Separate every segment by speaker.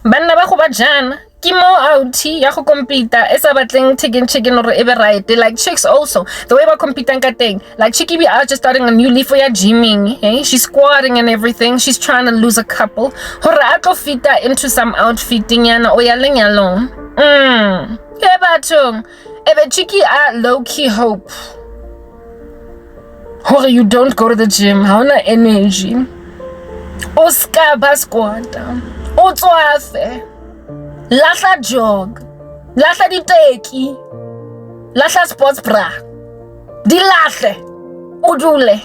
Speaker 1: Banna ba go ba jana. Ke mo out ya go compete e sa batleng chicken or ebe right. Like chicks also. The way ba compete ka teng. Like chickie be out just starting a new leaf for ya gymming. Hey, she's squatting and everything. She's trying to lose a couple. Hore a tlo fita into some outfitting yana o ya lenyalong. Ke bathong. Ebe chickie a low key hope. Hore you don't go to the gym. Hauna energy. O ska ba squata. O tswafe. Lahla jog. Lahla diteki. Lahla sports bra. Di lahle. O dule.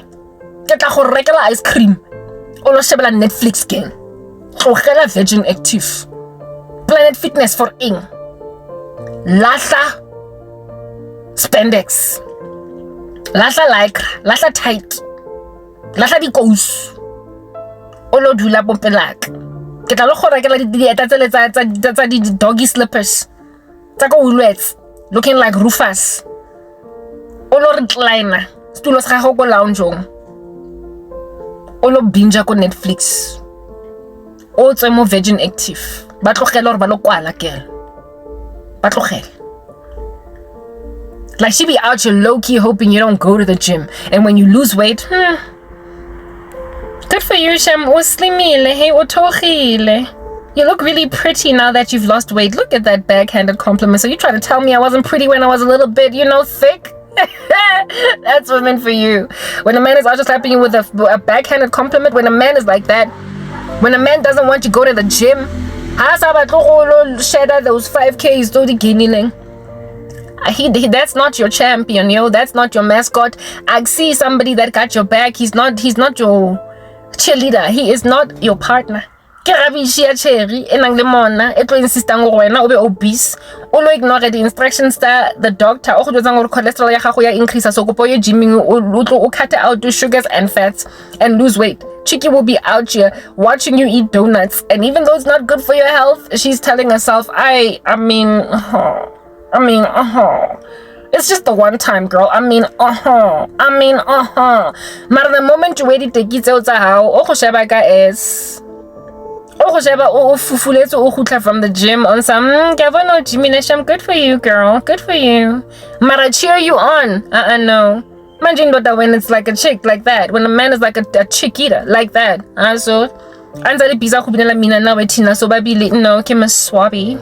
Speaker 1: Ke tla go rekela ice cream. O lo shebela Netflix game. Tlogela Virgin Active. Planet Fitness for ing. Lahla spandex. Lahla lycra. Lahla tight. Lahla dikous. O lo dula pompelaka. Ke tla lo go rekela dieta tsa di doggy slippers tsa go ulwets looking like Rufus. O lo recliner stulo sa gago go loungeong. O lo binge ko Netflix. O tswe mo Virgin Active. Ba tlogela gore ba lo kwala kele. Ba tlogela. Like she be out here low key hoping you don't go to the gym, and when you lose weight, good for you, Sham. Uslimile, hey, utogile. You look really pretty now that you've lost weight. Look at that backhanded compliment. So you trying to tell me I wasn't pretty when I was a little bit, thick? That's women for you. When a man is out just slapping you with a backhanded compliment, when a man is like that, when a man doesn't want you to go to the gym, share those 5Ks to the guinea. That's not your champion, yo. That's not your mascot. I see somebody that got your back. He's not your cheerleader. He is not your partner. Ke rabishia cherry enang le mona e tlo insistang go wena o be obese o lo ignore the instructions that the doctor o go jwetsa gore cholesterol ya gago ya increase so go po ye gymming o cut out the sugars and fats and lose weight. Chickie will be out here watching you eat donuts, and even though it's not good for your health, she's telling herself it's just the one time, girl. But the moment you wait it take it out how o go sheba ka is o go sheba o fufuletse o gutla from the gym on some no gymnasium. Good for you, girl. Good for you. Mara cheer you on. No. Imagine when it's like a chick like that. When a man is like a chick eater like that. So anza le pizza go binela mina na wetina so babili no ke maswabi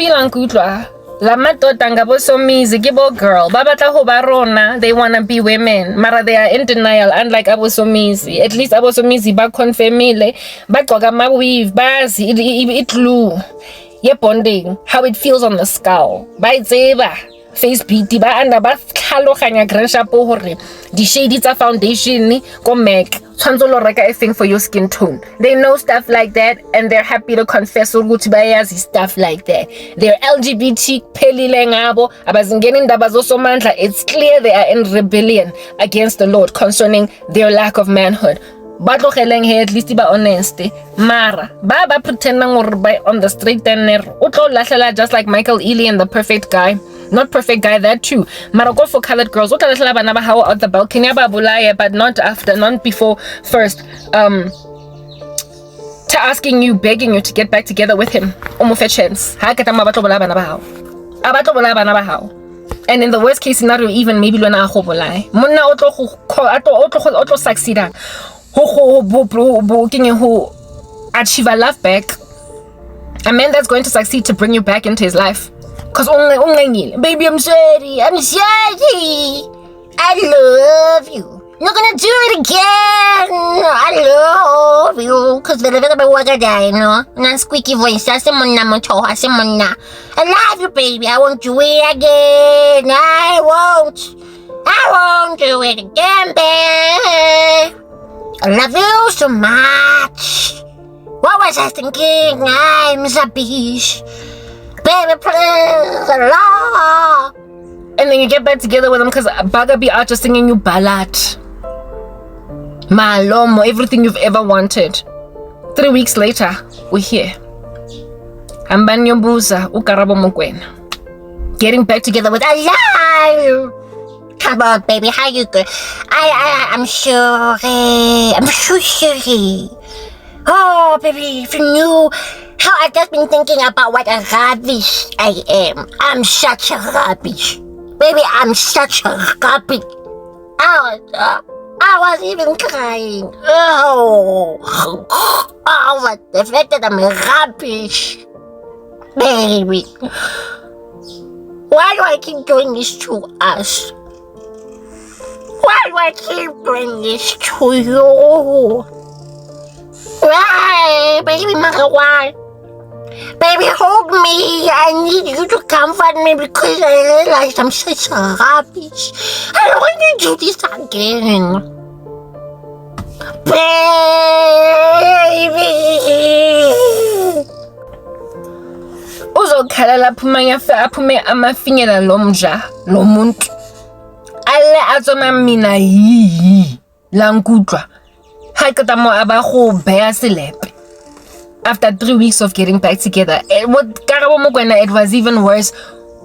Speaker 1: lang kutlwa. La matota ngabo somizi gibo girl babatla go ba rona. They wanna be women mara they are in denial, unlike abo somizi. At least abo somizi ba confirmile ba gqoka ma weave bazi it glue ye bonding how it feels on the skull ba itseba face beat ba anda ba tlhaloganya grasha po hore di shade tsa foundation ko MAC tshwanzo lo reka thing for your skin tone. They know stuff like that, and they're happy to confess ukuthi bayazi stuff like that. They're LGBT pelile ngabo abazingena indaba zosomandla. It's clear they are in rebellion against the Lord concerning their lack of manhood. Batlogeleng he at least ba honest mara ba pretending gore ba on the straight and narrow o tlo lahlela just like Michael Ealy and the perfect guy. Not perfect guy, that too. Mara go for colored girls. What tell bana ba how out the balcony ba bulaya, but not after, not before first. To asking you, begging you to get back together with him. Omofe chance. Ha kata mabatlo bola bana ba how. Abatlo bola bana ba how. And in the worst case scenario, even maybe lona go bolaya. Monna o tlo succeed. Ho achieve a love back. A man that's going to succeed to bring you back into his life. Cause baby, I'm sorry. I love you. Not gonna do it again. I love you. Cause the water die, no? Na squeaky voice. I love you, baby. I won't do it again. I won't do it again, babe. I love you so much. What was I thinking? I'm a bitch. Baby, please, Allah. And then you get back together with them because Baga be out just singing you ballad. Malomo, everything you've ever wanted. 3 weeks later, we're here. Ambanyo Buza, Karabo Mokwena. Getting back together with Allah. Come on, baby, how you good? I'm sure.
Speaker 2: Oh, baby, if you knew how I've just been thinking about what a rubbish I am. I'm such a rubbish. Baby, I'm such a rubbish. I was even crying. Oh, but the fact that I'm a rubbish. Baby, why do I keep doing this to us? Why do I keep doing this to you? Why? Baby, why? Baby, hold me. I need you to comfort me because I realize I'm such a rubbish. I don't want to do this again. Baby.
Speaker 1: Uzokhalela aphume amafinyela lomja lomuntu ale atsoma mina yi la nkutwa ha qeta mo aba go beya selepe. After 3 weeks of getting back together, with Karabo Mokwena, it was even worse.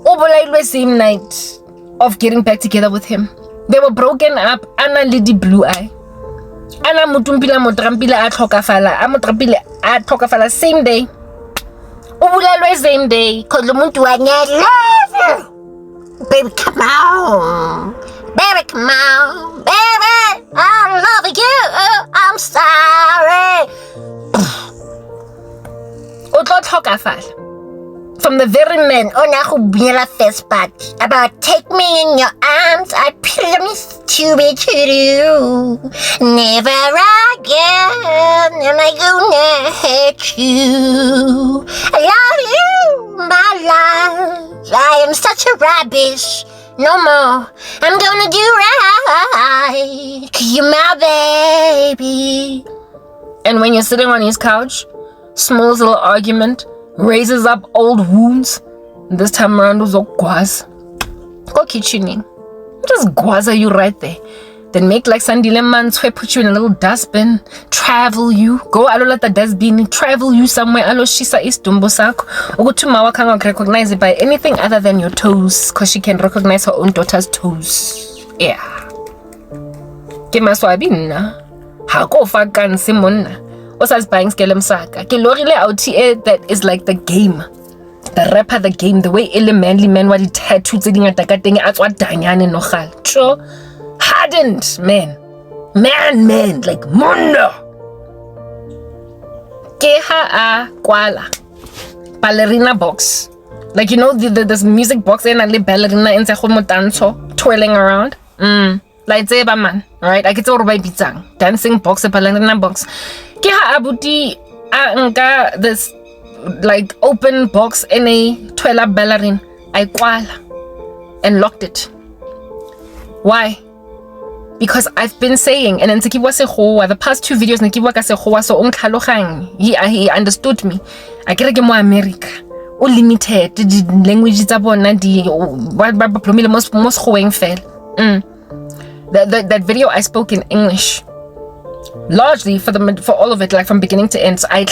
Speaker 1: Obolailwe same night of getting back together with him. They were broken up. Ana lady blue eye. Ana mutumpila motrampila a tlhokafala same day. Obolailwe same day. Cause the muntu wa nyala.
Speaker 2: Baby, come on. Baby, come on. Baby, I love you. I'm sorry.
Speaker 1: From the very man
Speaker 2: first part about take me in your arms, I promise to be true. Never again am I gonna hurt you. I love you, my love. I am such a rubbish. No more. I'm gonna do right. 'Cause you're my baby.
Speaker 1: And when you're sitting on his couch, small little argument raises up old wounds. This time around, gwaza. Go kitchening. Just gwaza you right there. Then make like Sandile Manswe, put you in a little dustbin, travel you. Go alo let the dustbin, travel you somewhere. Alo shisa istumbo sako. Ugo tumawa can't recognize it by anything other than your toes, because she can recognize her own daughter's toes. Yeah. Kemaswabina. Hako fakan simona. Osas buying skelem saka. Kilorile outie that is like the game. The rapper, the game, the way ele manly man what it tattooed sitting at the gatting at what danyane no hal. True. Hardened man. Man, like mundo. Keha a kwala. Ballerina box. Like you know this music box and a ballerina in tanso twirling around. Like zeba man. Right? I get all by bizang. Dancing box, a ballerina box. Keha abuti a this like open box in a twirler ballerina. I kwala and locked it. Why? Because I've been saying, and then the past 2 videos, he understood me. I get a more America. O limited language that video I spoke in English. Largely for all of it, like from beginning to end. So I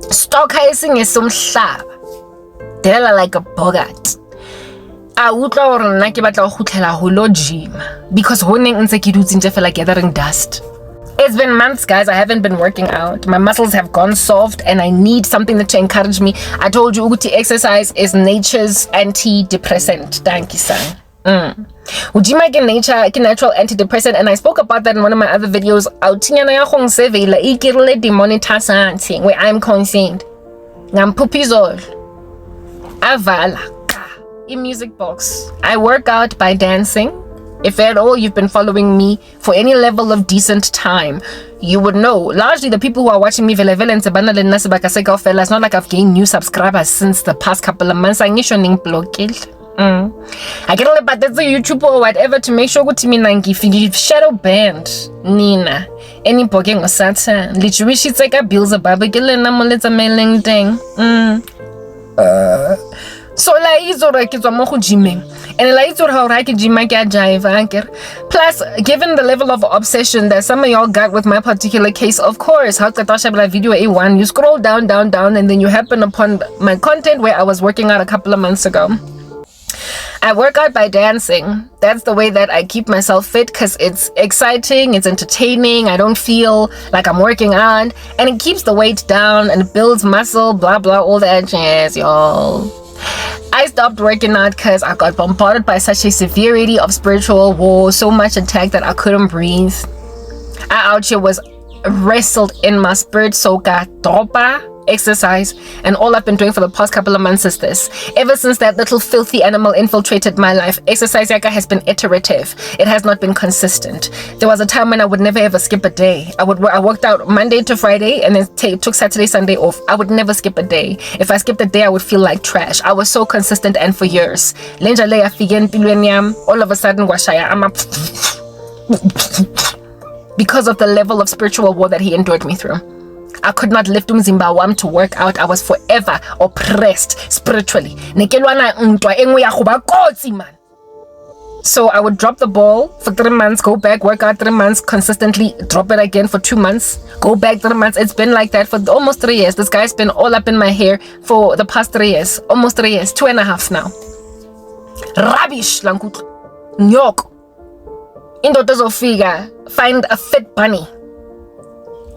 Speaker 1: stock hicing is some slab. They're like a bogart. Because gathering dust. It's been months, guys. I haven't been working out. My muscles have gone soft and I need something to encourage me. I told you Uguti exercise is nature's antidepressant. Thank you, son. Ujima natural antidepressant, and I spoke about that in one of my other videos. Where I'm concerned. Avala. Music box. I work out by dancing. If at all you've been following me for any level of decent time, you would know. Largely the people who are watching me, it's not like I've gained new subscribers since the past couple of months. I get all about that YouTube or whatever to make sure to me nangi shadow band Nina any poking or Satan literally she's like a bills above a mailing thing. So la izo ra ke tswa mo go gyming and la izo ra ke gyma ke a jive anker. Plus given the level of obsession that some of y'all got with my particular case, of course how ka tasha video A1 you scroll down and then you happen upon my content where I was working out a couple of months ago. I work out by dancing. That's the way that I keep myself fit because it's exciting, it's entertaining, I don't feel like I'm working out, and it keeps the weight down and it builds muscle, blah blah, all that jazz, y'all. I stopped working out because I got bombarded by such a severity of spiritual war, so much attack that I couldn't breathe. I out here was wrestled in my spirit, so got dopa exercise, and all I've been doing for the past couple of months is this. Ever since that little filthy animal infiltrated my life, exercise yaga has been iterative. It has not been consistent. There was a time when I would never ever skip a day. I worked out Monday to Friday and then took Saturday, Sunday off. I would never skip a day. If I skipped a day, I would feel like trash. I was so consistent, and for years. Lenja leya figen pilwenyam, all of a sudden washaya, I'm up because of the level of spiritual war that he endured me through. I could not lift umzimba wam to work out. I was forever oppressed spiritually. So I would drop the ball for 3 months, go back, work out 3 months, consistently drop it again for 2 months, go back 3 months. It's been like that for almost 3 years. This guy's been all up in my hair for the past 3 years, almost 3 years, 2.5 now. Rubbish, lankut. Nyok. Indoda zofika, find a fit bunny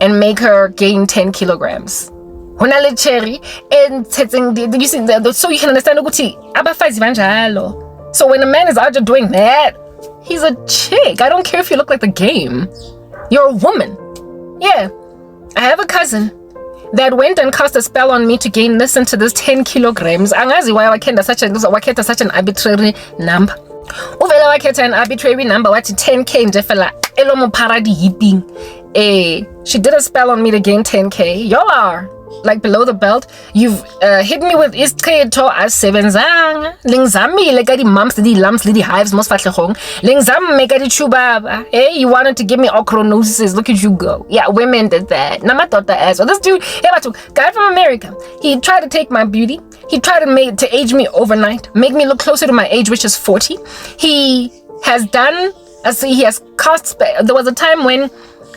Speaker 1: and make her gain 10 kilograms. Honale cherry and you see so you can understand ukuthi abafazi banjalo. So when a man is out there doing that, he's a chick. I don't care if you look like the game. You're a woman. Yeah. I have a cousin that went and cast a spell on me to gain, listen to this, 10 kilograms. Angazi why wakenda such an arbitrary number. Uvela wakhetha an arbitrary number wathi 10k nje fela elomo paradi yipping. She did a spell on me to gain 10k. Y'all are like below the belt. You've hit me with iskheto asebenzanga. Lingzamile ka di mumps, di lumps, di hives most fatlehong. Lingzamme ka di chubaba. Hey, you wanted to give me ochronosis. Look at you go. Yeah, women did that. Namatota as well. This dude, guy from America. He tried to take my beauty. He tried to age me overnight, make me look closer to my age, which is 40. He has done, he has cast. There was a time when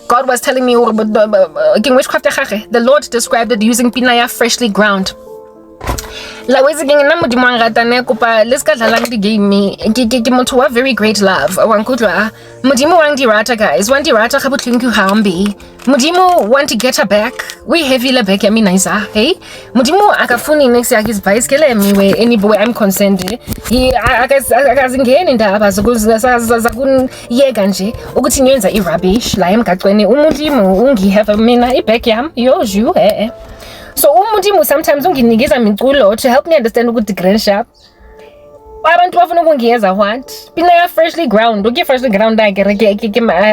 Speaker 1: God was telling me the Lord described it using pinaya freshly ground. La wezigeng na modimo ang ratane kopa leska dlalang di game me ke motho wa very great love wa nkutla modimo wang di rata guys wan di rata ga botlhinki hambi modimo want to get her back we heavy la back ya mina isa hey modimo akafuni next ya his bicycle me any boy I'm concerned he akazingeni indaba zakun yeka nje ukuthi nyenza I rubbish la emgaqweni umodimo ungihave mina I back yam yoju So umudimo sometimes unginikeza miculo to help me understand ukuthi grand sharp. Abantu bafuna ukungiyeza what? Pinaya freshly ground. Okay, freshly ground I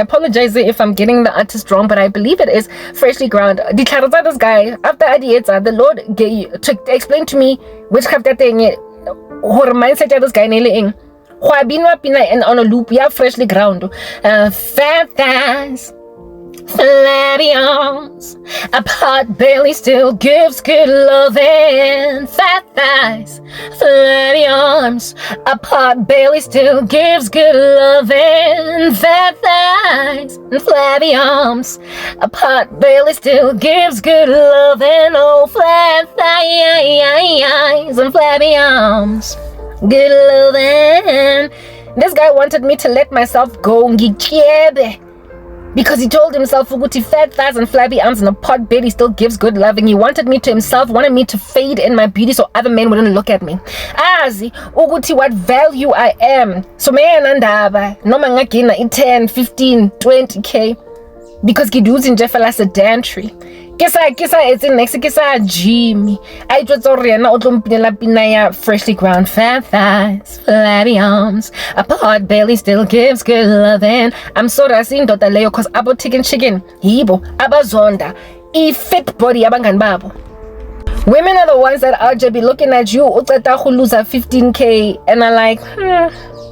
Speaker 1: apologize if I'm getting the artist wrong, but I believe it is freshly ground. Diklarata this guy after Adieta, the Lord to explain to me which chapter thing her mindset of this guy nailing. Khwabinwa pina and on a loop, yeah, freshly ground. Fat thighs. Flabby arms, a pot belly still gives good loving. Fat thighs, flabby arms, a pot belly still gives good loving. Fat thighs and flabby arms, a pot belly still gives good loving. Oh, flat thighs and flabby arms, good loving. This guy wanted me to let myself go because he told himself Uguti fat thighs and flabby arms and a pot belly still gives good loving. He wanted me to himself, wanted me to fade in my beauty so other men wouldn't look at me. Azi Uguti what value I am. So man andaba noma ngagina 10, 15, 20k because giduzi nje fela sedentary. Kisa it's in next kisa Jimmy. I just oriana otlompinela pinaya freshly ground fat thighs, flabby arms, a pot belly still gives good loving. I'm so rasin dota leo cause abo chicken hibo abazonda I fit body abangani babo. Women are the ones that are just be looking at you uceta who lose at 15k and are like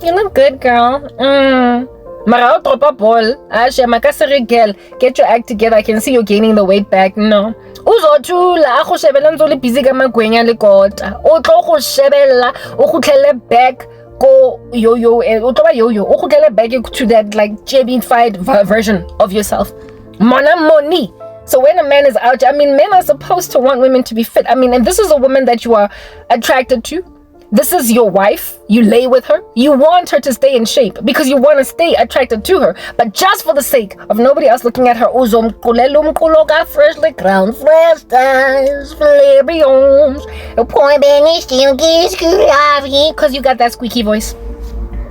Speaker 1: you look good girl. Mara drop a ball. Asha makasere girl. Get your act together. I can see you gaining the weight back. No. Uzothula akho shebela nzoli busy ka magwenya le kota. O tlo go shebela o khutlele back go yo-yo o tlo ba yo-yo o khutlele back to that like JB-fied version of yourself. Mona money. So when a man is out, I mean men are supposed to want women to be fit. I mean, and this is a woman that you are attracted to. This is your wife. You lay with her. You want her to stay in shape because you want to stay attracted to her. But just for the sake of nobody else looking at her, freshly crowned, fresh ties, flabby arms, a poor Benny still gets good because you got that squeaky voice.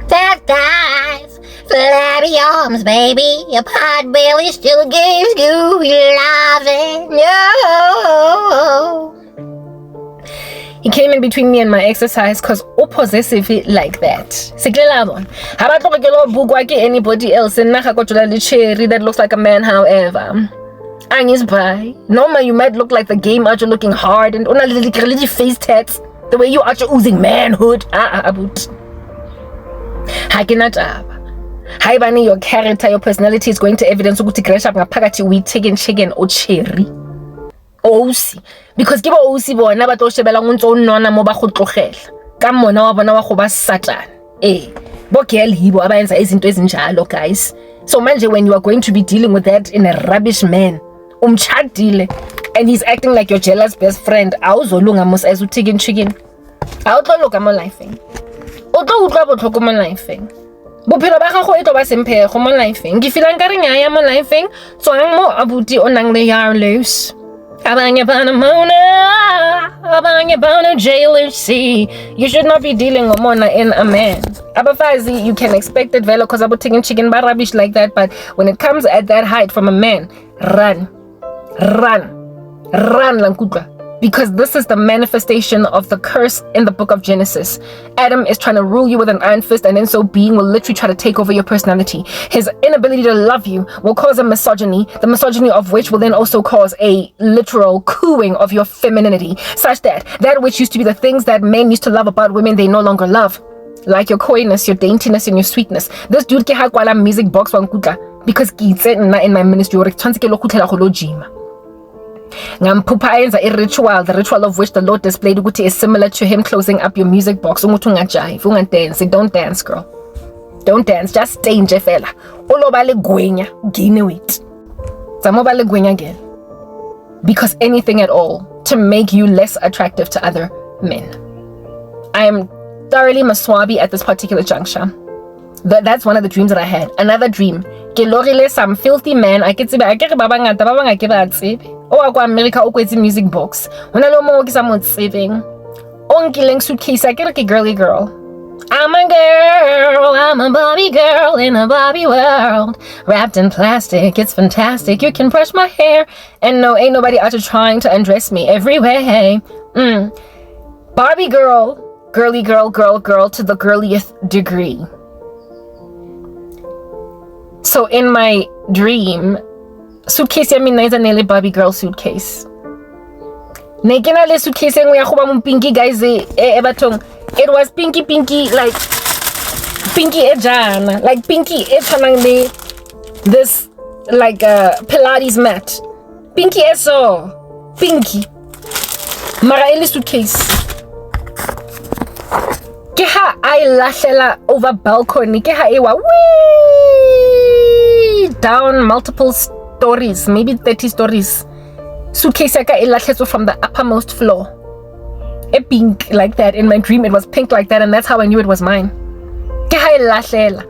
Speaker 1: Fresh ties, flabby arms, baby. Your pot belly still gives good loving. No. He came in between me and my exercise because possessive like that. Anybody else cherry that looks like a man, however. Normal, you might look like the game archer looking hard and little face tats. The way you archer oozing manhood. Your character, your personality is going to evidence we taking chicken or cherry. Osi because ke ba osi bona ba tlo shebela ngontso nona mo ba go tlogela ka mona wa bona wa go ba satana bo girl hibo abayenza izinto ezinjalo guys. So manje when you are going to be dealing with that in a rubbish man umchadile and he's acting like your jealous best friend, awuzolunga mos as uTikin chicken awutloloka mo lifeng utlo utlwa botlhoko mo lifeng bophelo ba gago e tlo ba semphego mo lifeng ke feel nkare nya ya mo lifeng tswang mo abuti o nang le yarloose. Abanye bana jailer see. You should not be dealing with mona in a man. Abafazi, you can expect it velo cause abo taking chicken bar rubbish like that, but when it comes at that height from a man, run lankutla. Because this is the manifestation of the curse in the book of Genesis. Adam is trying to rule you with an iron fist, and in so being will literally try to take over your personality. His inability to love you will cause a misogyny, the misogyny of which will then also cause a literal cooing of your femininity, such that which used to be the things that men used to love about women, they no longer love. Like your coyness, your daintiness, and your sweetness. This dude ke ha kwala music box wankutla because ki in my ministry or the ritual of which the Lord displayed is similar to him closing up your music box. Don't dance, girl. Don't dance, just stay in jefela. Because anything at all to make you less attractive to other men. I am thoroughly maswabi at this particular juncture. That's one of the dreams that I had. Another dream. Some filthy man. I get America music box. When I know more saving. On suitcase, I get a girly girl. I'm a girl, I'm a Barbie girl in a Barbie world. Wrapped in plastic, it's fantastic. You can brush my hair. And no, ain't nobody out there trying to undress me every way. Barbie girl, girly girl to the girliest degree. So in my dream, suitcase yami na nele Barbie girl suitcase. Nekena le suitcase ngwe ya go ba mo pinky guys it was pinky like pinky ejana like pinky e tshwanang le this like Pilates mat. Pinky eso pinky mara ele suitcase. Ke ha I lahlela over balcony ke ha ewa down multiple stories, maybe 30 stories. Suitcase yaka e lahletswe from the uppermost floor. A pink like that. In my dream it was pink like that, and that's how I knew it was mine. Ke ha e lahlela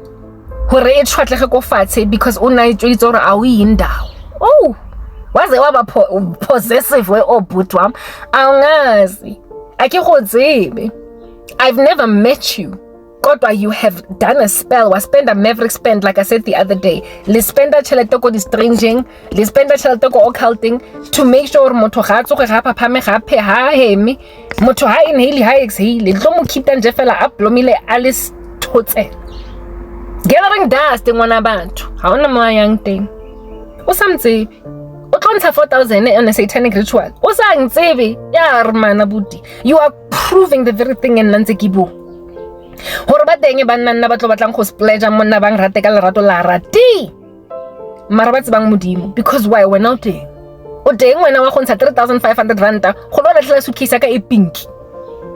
Speaker 1: hore e tshwatlege go fatshe because una itse hore a o yindawo. Oh, waze waba possessive we obutwam awungazi ake go tsebe. I've never met you. Kodwa you have done a spell. Was spend a maverick spend, like I said the other day. Le spend a chelete ko distranging, le spend a chelete ko occulting to make sure motho ga tsoge ga phapame ga phe ha hemi. Motho ha inhale ha exhale. Tlo mo keep tanje fela up blomile alice thotse. Gathering dust ngwana bantu. Ha ona mo yang teng. O samtsebi. O tlontsha 4,000 on a satanic ritual. O sa ngtsebi. Ya mana buti. You are proving the very thing in Nansekibu. Hore ba teng ba nna ba tlo batlang go splash monna bang rate ka lerato la rati mara ba tsebang modimo because why we're not teng o teng wena wa go ntsha 3,500 ranta go lo letla suitcase ka e pink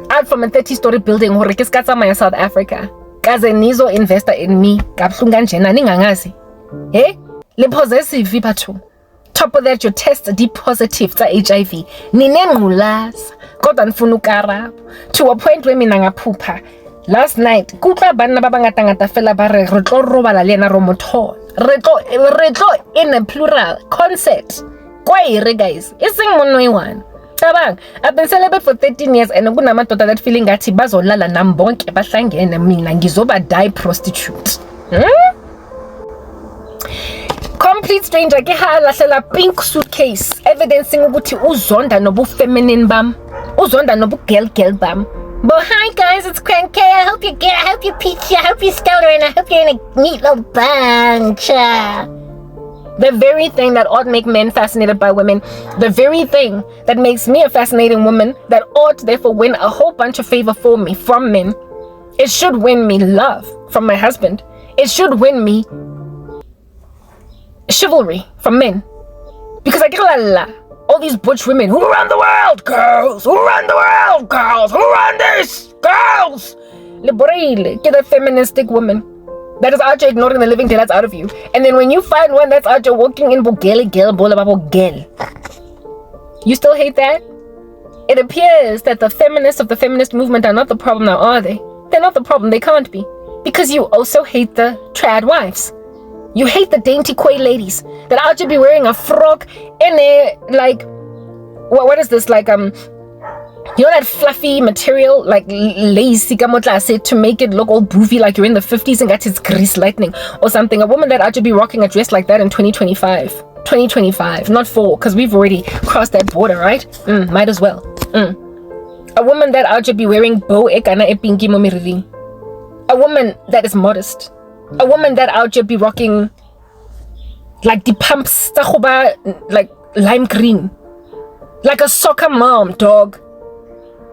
Speaker 1: out from a 30-story building hore ke ska tsamaya South Africa kaze nizo investor in me ka buhlunga njena ningangazi le possessive batho. Top of that, your test deep positive for HIV. Nine ngulaza. kodwa nifuna ukarabo to a point where mina ngaphupha last night kutla banna ba bangata ngata fela ba re tlo robala le ena ro motho re tlo in a plural concept kwaire guys ising monwe one tabang I've been celibate for 13 years and kunamadoda that feeling ngathi bazolala nami bonke bahlangene mina ngizoba die prostitute complete stranger ke halahlela pink suitcase evidencing ukuthi uzonda nobu feminine bam uzonda nobu girl bam. But hi guys, it's Crank K. I hope you're good. I hope you're peachy. I hope you're stoner, and I hope you're in a neat little bunch. The very thing that ought make men fascinated by women, the very thing that makes me a fascinating woman, that ought therefore win a whole bunch of favor for me from men, it should win me love from my husband. It should win me chivalry from men. Because I get all these butch women who run the world, girls, who run the world, girls, who run this, girls. Liberale, get a feministic woman that is out there ignoring the living daylights out of you. And then when you find one that's out there walking in bogele girl, you still hate that? It appears that the feminists of the feminist movement are not the problem now, are they? They're not the problem, they can't be. Because you also hate the trad wives. You hate the dainty koi ladies that out to be wearing a frock in a like what is this like you know that fluffy material like lacy to make it look all boofy like you're in the 50s and got its grease lightning or something. A woman that ought to be rocking a dress like that in 2025, not 4 because we've already crossed that border, right? Might as well. A woman that ought to be wearing bow ekana epinki momirili. A woman that is modest. A woman that out here be rocking like the pumps like lime green, like a soccer mom, dog.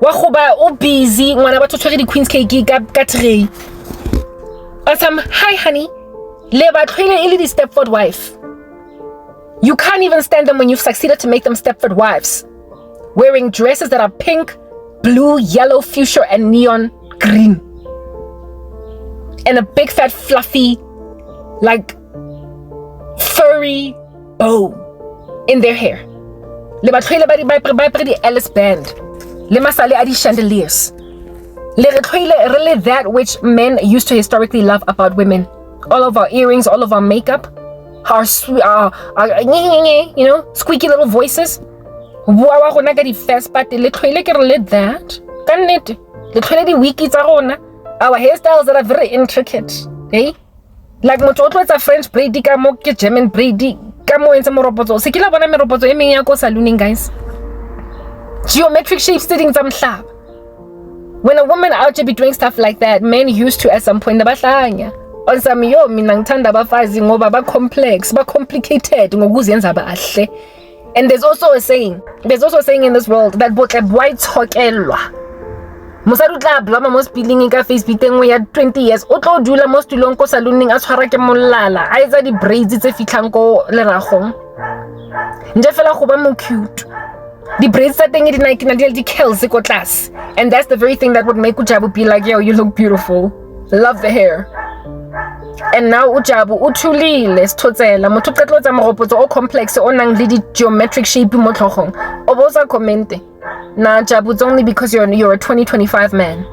Speaker 1: Wahuba busy when about to try the queen's cake got tray. Hi honey, leba trailer the Stepford wife. You can't even stand them when you've succeeded to make them Stepford wives, wearing dresses that are pink, blue, yellow, fuchsia, and neon green. And a big fat fluffy like furry bow in their hair. Le batlhoile ba di Ellis band. Le masale a di chandeliers. Le retlhoile really that which men used to historically love about women. All of our earrings, all of our makeup, our you know, squeaky little voices. Wa gona ka di fast but le tlhoile ke re that. Ka nnete. Le tlhoile di wiki tsa rona. Our hairstyles that are very intricate, eh? Like it's a French braid, kamo ke German braid, kamo entse moropoto. Se kila bona meropoto e meng ya ko salooning, guys. Geometric shapes sitting some slab. When a woman out to be doing stuff like that, men used to at some point nabahlanya. On some yo mina ngithanda abafazi ngoba ba complex, ba complicated ngokuzenza bahle. And there's also a saying in this world that botle white hokelwa. Mosadi tla blama mo spilling ka Facebook tengwe ya 20 years o tlo dula mo stulong ko salooning a tshwara ke molala a etsa di braids tse fitlang ko leragong nje fela go ba mo cute di braids tsa teng di Nike na di curls ko class, and that's the very thing that would make Ujabu be like, yo, you look beautiful, love the hair. And now Ujabu uthulile sithotsela motho qetlo tsa mogopotso o complex o nang le di geometric shape mo tlhogong o bosa comment. Nah, Jabu, it's only because you're a 2025 man.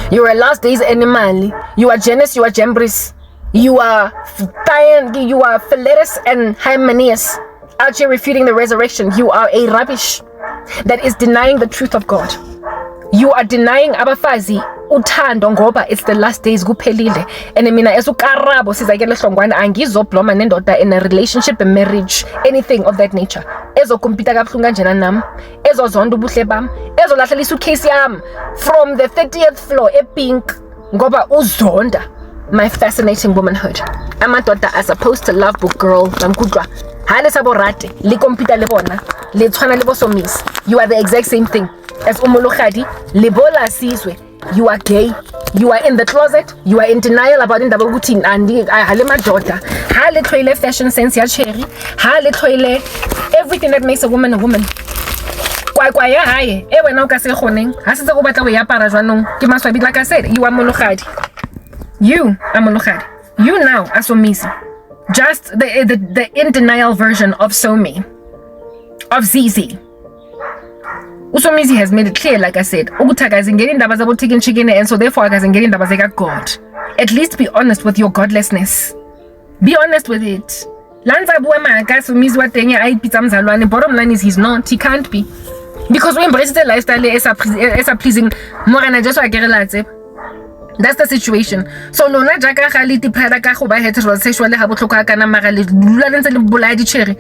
Speaker 1: You're a last days animal. You are Janus, you are Jambris. You are you are Philetus and Hymenaeus. Out here refuting the resurrection. You are a rubbish that is denying the truth of God. You are denying abafazi uthando ngoba it's the last days kuphelile. And mina as Karabo sizakele Hlongwane angizobloma nendoda in a relationship, a marriage, anything of that nature. Ezokumpita kabuhlungu kanjena nami, ezozonda ubuhle bami, ezolahlela isuitcase yami from the 30th floor epink ngoba uzonda my fascinating womanhood. Amadoda are supposed to love book girl namkudwa. Hale saborate le kompita le bona le tshwana le bosomis. You are the exact same thing as umologadi le bola sizwe. You are gay, you are in the closet, you are in denial about indaba ukuthi hale madoda, hale tlhoile fashion sense ya cherry, hale tlhoile everything that makes a woman a woman. Kwa ya hae e wena o ka se kgoneng ha se go batla go ya para jwanong ke maswabi. Like I said, you are mologadi, you are mologadi, you now are somizi, just the in denial version of Somi, of Zizi. Usomizi has made it clear, like I said, ukuthi akazingeni indaba zabo chicken, and so therefore akazingeni indaba zika God. At least be honest with your godlessness. Be honest with it. Lanza buwe maka Somizi wa teng a ipitsa mzalwane. Bottom line is he's not. He can't be. Because we embrace the lifestyle esa pleasing morana just wa kerelatse. That's the situation. So lona jaka ga le tiphela ka go ba heterosexual ha botlhoko ka na mara le dula le ntse le bolaya di cherry.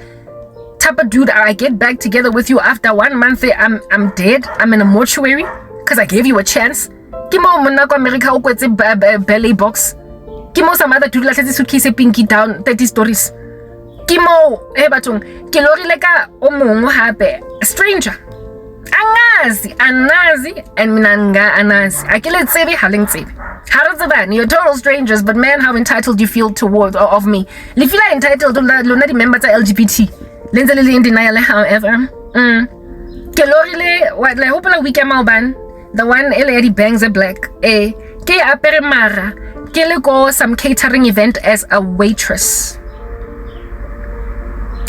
Speaker 1: Type of dude, I get back together with you after 1 month, I'm dead, I'm in a mortuary, because I gave you a chance. Kimo mona ko America o kwetse belly box. Kimo some other dude like suitcase pinky down 30 stories. Kimo bathong ke lorile ka o mongwe hape, a stranger. Anazi and minanga anazi. Akile tsebe haleng tsebe. Harazabani, you're total strangers, but man, how entitled you feel toward of me. If you are entitled to lona di members of LGBT. Lenza lili in denial, however. Kelorile, what like hope la week ban. The one lady bangs a black. Ke apere mara. Kele go some catering event as a waitress.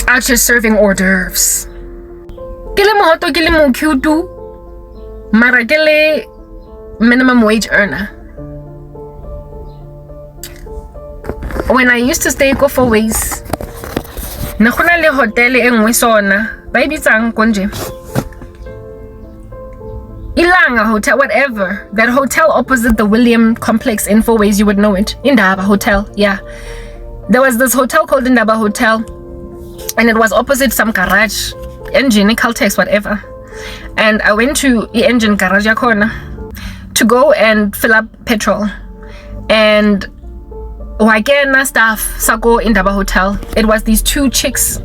Speaker 1: Out here serving hors d'oeuvres. Kele mohoto kele mo cute. Mara kele minimum wage earner. When I used to stay go for ways. Na khona le hotel e nngwe sona ba ibitsang konje Ilanga Hotel, whatever, that hotel opposite the William complex in Fourways, you would know it. Indaba Hotel, yeah, there was this hotel called Indaba Hotel and it was opposite some garage engine Caltex whatever, and I went to the engine garage corner to go and fill up petrol, and wagena staff sako Indaba Hotel. It was these two chicks.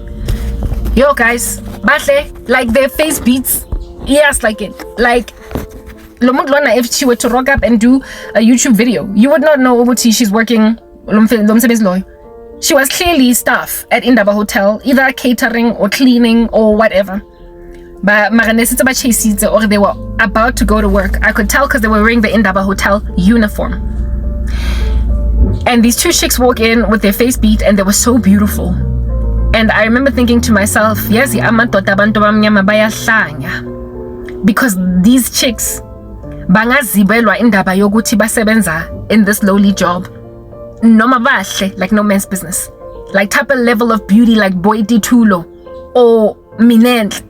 Speaker 1: Yo guys, bahle, like their face beats. Yes, like it. Like Lomudlona, if she were to rock up and do a YouTube video, you would not know Ubuti she's working. She was clearly staff at Indaba Hotel, either catering or cleaning or whatever. But or they were about to go to work. I could tell because they were wearing the Indaba Hotel uniform. And these two chicks walk in with their face beat and they were so beautiful. And I remember thinking to myself, yes, because these chicks bangazibelwa indaba yokuthi basebenza in this lowly job. Noma bahle, like no man's business. Like type of level of beauty like Boy Tulo or Minent.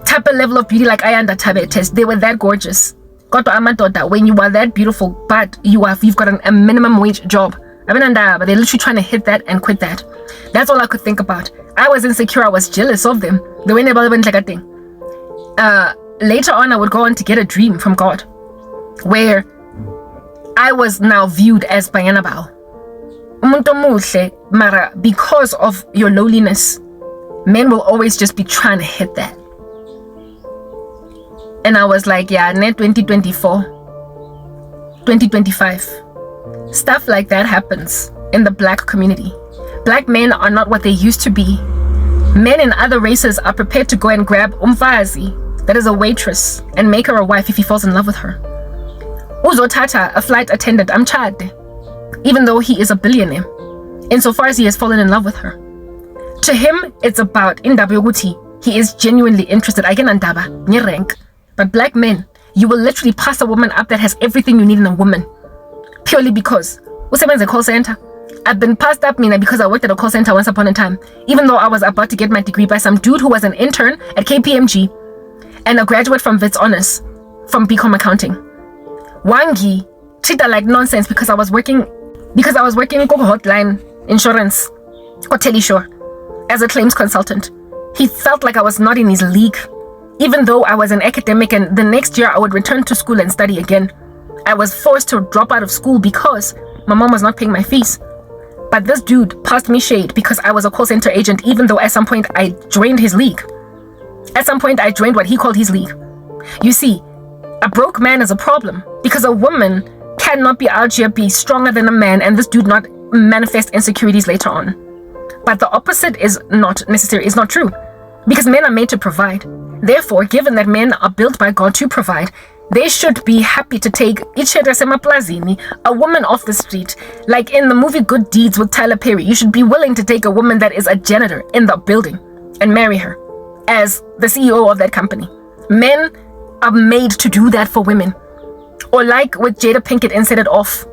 Speaker 1: Type of level of beauty like Ayanda Tabetes. They were that gorgeous. When you are that beautiful, but you've got a minimum wage job. But they're literally trying to hit that and quit that. That's all I could think about. I was insecure. I was jealous of them. The way they went like a thing. Later on, I would go on to get a dream from God, where I was now viewed as Bayanabao. Mara, because of your lowliness, men will always just be trying to hit that. And I was like, yeah, net 2024, 2025. Stuff like that happens in the black community. Black men are not what they used to be. Men in other races are prepared to go and grab umfazi, that is a waitress, and make her a wife if he falls in love with her. Uzotata, a flight attendant, amchade, even though he is a billionaire, insofar as he has fallen in love with her. To him, it's about indaba yokuthi he is genuinely interested. I can andaba, rank. But black men, you will literally pass a woman up that has everything you need in a woman, purely because usebenza a call center. I've been passed up because I worked at a call center once upon a time, even though I was about to get my degree, by some dude who was an intern at KPMG and a graduate from Wits Honors from BCom accounting. Wangi treated like nonsense because I was working in hotline insurance or Teleshore as a claims consultant. He felt like I was not in his league, even though I was an academic and the next year I would return to school and study again. I was forced to drop out of school because my mom was not paying my fees. But this dude passed me shade because I was a call center agent, even though at some point I joined his league. At some point I joined what he called his league. You see, a broke man is a problem because a woman cannot be out here, be stronger than a man, and this dude not manifest insecurities later on. But the opposite is not necessary, is not true, because men are made to provide. Therefore, given that men are built by God to provide, they should be happy to take a woman off the street. Like in the movie Good Deeds with Tyler Perry, you should be willing to take a woman that is a janitor in the building and marry her as the CEO of that company. Men are made to do that for women. Or like with Jada Pinkett and Set It Off.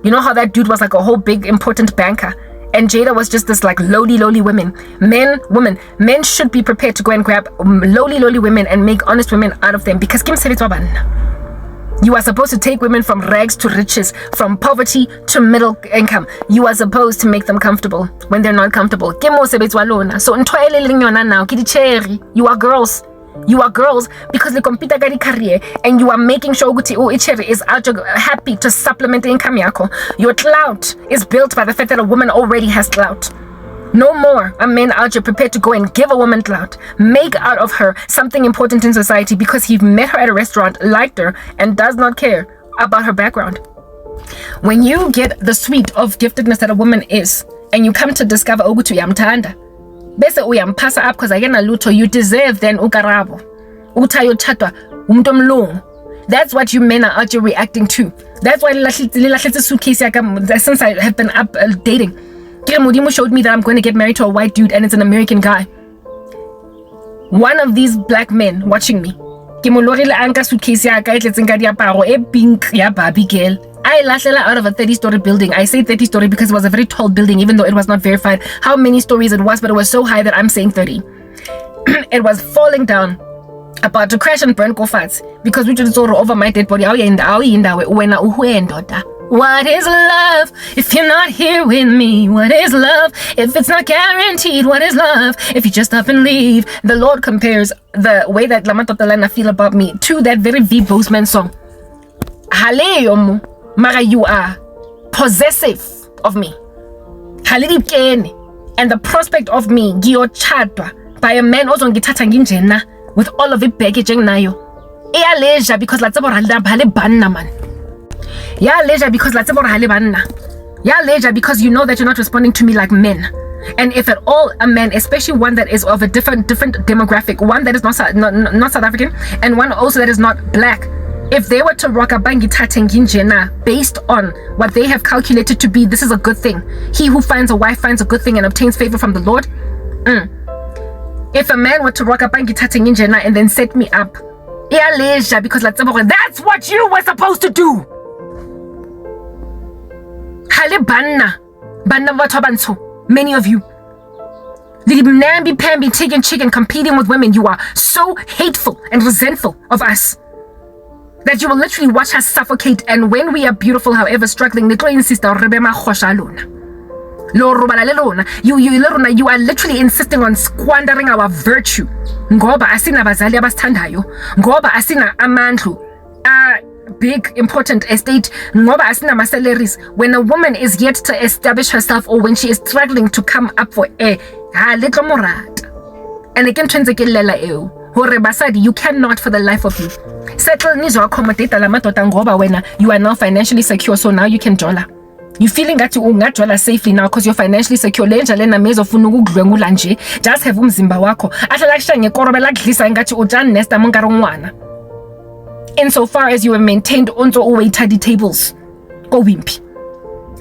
Speaker 1: You know how that dude was like a whole big important banker, and Jada was just this like lowly women. Men should be prepared to go and grab lowly women and make honest women out of them, because Kim said it's you are supposed to take women from rags to riches, from poverty to middle income. You are supposed to make them comfortable when they're not comfortable. So you are girls. You are girls because they compete against career, and you are making sure that is out happy to supplement the income yako. Your clout is built by the fact that a woman already has clout. No more are men out here prepared to go and give a woman clout, make out of her something important in society because he met her at a restaurant, liked her, and does not care about her background. When you get the suite of giftedness that a woman is, and you come to discover Ogutu Yamtanda, bese uyampasa up because ayena lutho, you deserve then ukarabo. Utayo chatwa, umtomlungu. That's what you men are out here reacting to. That's why suitcase since I have been up dating. Mudimo showed me that I'm going to get married to a white dude and it's an American guy. One of these black men watching me. Suitcase pink ya Barbie girl. I lashed out of a 30-story building. I say 30-story because it was a very tall building, even though it was not verified how many stories it was, but it was so high that I'm saying 30. It was falling down, about to crash and burn Kofats, because we just saw over my dead body. What is love if you're not here with me? What is love if it's not guaranteed? What is love if you just up and leave? The Lord compares the way that Lama Totalana feel about me to that very V. Boseman song. Haleyomu, Mara, you are possessive of me. And the prospect of me giyo chatwa by a man also with all of it packaging nayo. Leisure because man. Yeah, leisure because yeah, leisure because you know that you're not responding to me like men. And if at all a man, especially one that is of a different demographic, one that is not South African, and one also that is not black, if they were to rock a bangi tatenginjena based on what they have calculated to be, this is a good thing. He who finds a wife finds a good thing and obtains favor from the Lord. If a man were to rock a bangi tatenginjena and then set me up, yeah, leisure because that's what you were supposed to do. Many of you, namby-pamby, chicken, competing with women, you are so hateful and resentful of us that you will literally watch us suffocate. And when we are beautiful, however struggling, you are literally insisting on squandering our virtue. Ngoba asina bazali abasithandayo, ngoba asina amandlu, big important estate, ngoba asina masalaries. When a woman is yet to establish herself, or when she is struggling to come up for air, little morat. And again, you cannot for the life of you settle nizo accommodate la madoda ngoba wena you are now financially secure, so now you can dollar. You feeling that you ungadwala safely now because you're financially secure. Lenja lena mezo funa ukudlwengula nje, just have umzimba wakho ahlala kushaya ngekorobe lakudlisa ngathi ujani nesta mungarongwana. Insofar as you have maintained onto uwaitadi tables go wimpy,